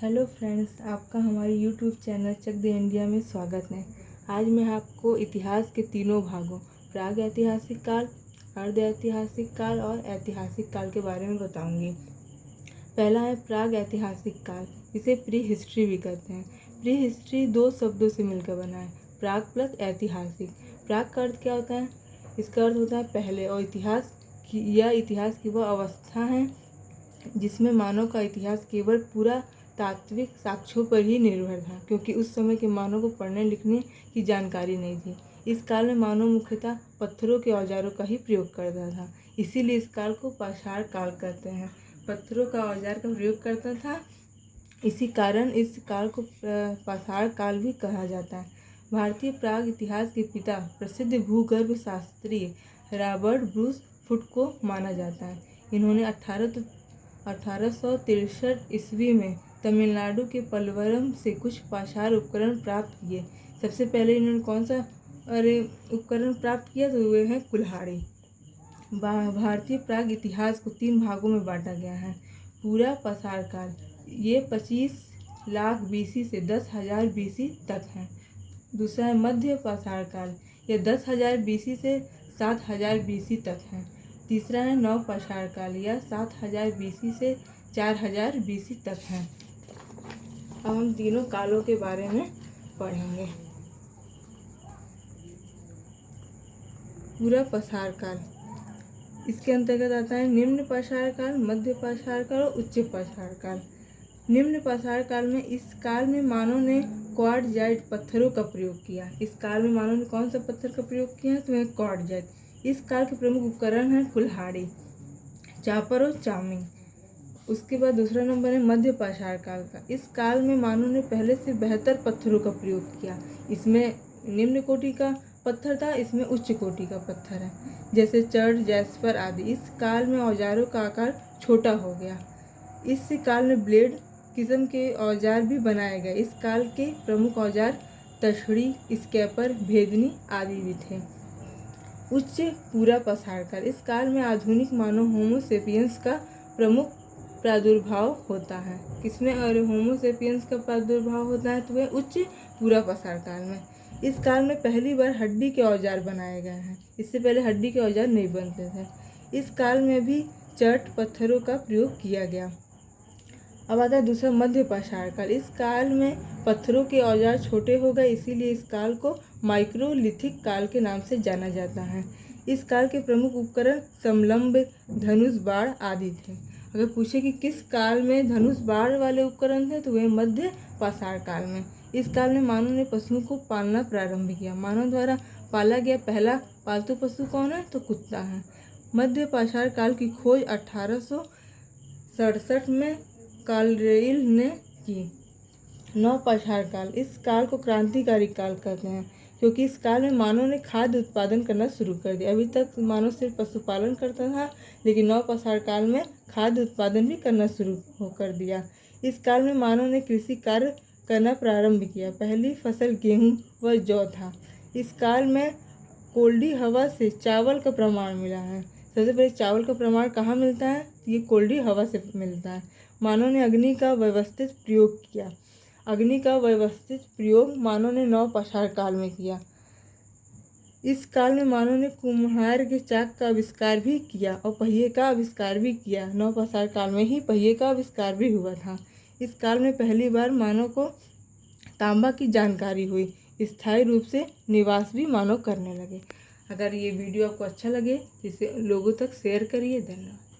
Hello friends, आपका हमारे YouTube channel चक दे India में स्वागत है। आज मैं आपको इतिहास के तीनों भागों प्राग ऐतिहासिक काल, अर्ध ऐतिहासिक काल और ऐतिहासिक काल के बारे में बताऊंगी। पहला है प्राग ऐतिहासिक काल, इसे प्री हिस्ट्री भी कहते हैं। प्री हिस्ट्री दो शब्दों से मिलकर बना है, प्राग प्लस ऐतिहासिक। प्राग का अर्थ क्या होता है? इसका अर्थ होता है पहले, और इतिहास की वह अवस्था है जिसमें मानव का इतिहास केवल पूरा तात्विक साक्ष्यों पर ही निर्भर था, क्योंकि उस समय के मानव को पढ़ने लिखने की जानकारी नहीं थी। इस काल में मानव मुख्यतः पत्थरों के औजारों का ही प्रयोग करता था, इसीलिए इस काल को पाषाण काल कहते हैं। पत्थरों का औजार का प्रयोग करता था, इसी कारण इस काल को पाषाण काल भी कहा जाता है। भारतीय प्राग इतिहास के पिता प्रसिद्ध भूगर्भ शास्त्री रॉबर्ट ब्रूस फुट को माना जाता है। इन्होंने 1863 ईस्वी में तमिलनाडु के पलवरम से कुछ पाषाण उपकरण प्राप्त किए। सबसे पहले इन्होंने कौन सा उपकरण प्राप्त किया, तो वे हैं कुल्हाड़ी। भारतीय प्राग इतिहास को 3 भागों में बांटा गया है। पूरा पाषाण काल, ये 25 लाख बीसी से 10,000 बीसी तक है। दूसरा है मध्य पाषाण काल, यह 10,000 बीसी से 7,000 बीसी तक है। तीसरा है नव पाषाण काल, यह 7,000 बीसी से 4,000 बीसी तक है। अब हम तीनों कालों के बारे में पढ़ेंगे। पूरा पाषाण काल, इसके अंतर्गत आता है निम्न पाषाण काल, मध्य पाषाण काल और उच्च पाषाण काल। निम्न पाषाण काल में, इस काल में मानव ने क्वार्टजाइट पत्थरों का प्रयोग किया। इस काल में मानव ने कौन सा पत्थर का प्रयोग किया है, तो वह क्वार्टजाइट। इस काल के प्रमुख उपकरण हैं कुल्हाड़ी, चापर और चामिंग। उसके बाद दूसरा नंबर है मध्य पाषाण काल का। इस काल में मानव ने पहले से बेहतर पत्थरों का प्रयोग किया। इसमें निम्न कोटि का पत्थर था, इसमें उच्च कोटि का पत्थर है, जैसे चर्ड, जैस्पर आदि। इस काल में औजारों का आकार छोटा हो गया। इस काल में ब्लेड किस्म के औजार भी बनाए गए। इस काल के प्रमुख औजार तछड़ी, स्कैपर, भेदनी आदि भी थे। उच्च पूरा पाषाण काल, इस काल में आधुनिक मानव होमो सेपियंस का प्रमुख प्रादुर्भाव होता है। किसमें होमो सेपियंस का प्रादुर्भाव होता है, तो वह उच्च पूरा पाषाण काल में। इस काल में पहली बार हड्डी के औजार बनाए गए हैं, इससे पहले हड्डी के औजार नहीं बनते थे। इस काल में भी चट पत्थरों का प्रयोग किया गया। अब आता है दूसरा मध्य पाषाण काल। इस काल में पत्थरों के औजार छोटे हो गए, इसीलिए इस काल को माइक्रोलिथिक काल के नाम से जाना जाता है। इस काल के प्रमुख उपकरण समलंब, धनुष, बाण आदि थे। अगर पूछे कि किस काल में धनुष बाण वाले उपकरण थे, तो वह मध्य पाषाण काल में। इस काल में मानव ने पशुओं को पालना प्रारंभ किया। मानव द्वारा पाला गया पहला पालतू पशु कौन है, तो कुत्ता है। मध्य पाषाण काल की खोज 1867 में कार्लाइल ने की। नव पाषाण काल, इस काल को क्रांतिकारी काल कहते हैं, क्योंकि इस काल में मानव ने खाद्य उत्पादन करना शुरू कर दिया। अभी तक मानव सिर्फ पशुपालन करता था, लेकिन नव पाषाण काल में खाद्य उत्पादन भी करना शुरू कर दिया। इस काल में मानव ने कृषि कार्य करना प्रारंभ किया। पहली फसल गेहूँ व जौ था। इस काल में कोल्डी हवा से चावल का प्रमाण मिला है। सबसे पहले चावल का प्रमाण कहाँ मिलता है, ये कोल्डी हवा से मिलता है। मानव ने अग्नि का व्यवस्थित प्रयोग किया। अग्नि का व्यवस्थित प्रयोग मानव ने नव पाषाण काल में किया। इस काल में मानव ने कुम्हार के चाक का आविष्कार भी किया और पहिए का आविष्कार भी किया। नव पाषाण काल में ही पहिए का आविष्कार भी हुआ था। इस काल में पहली बार मानव को तांबा की जानकारी हुई। स्थायी रूप से निवास भी मानव करने लगे। अगर ये वीडियो आपको अच्छा लगे, इसे लोगों तक शेयर करिए। धन्यवाद।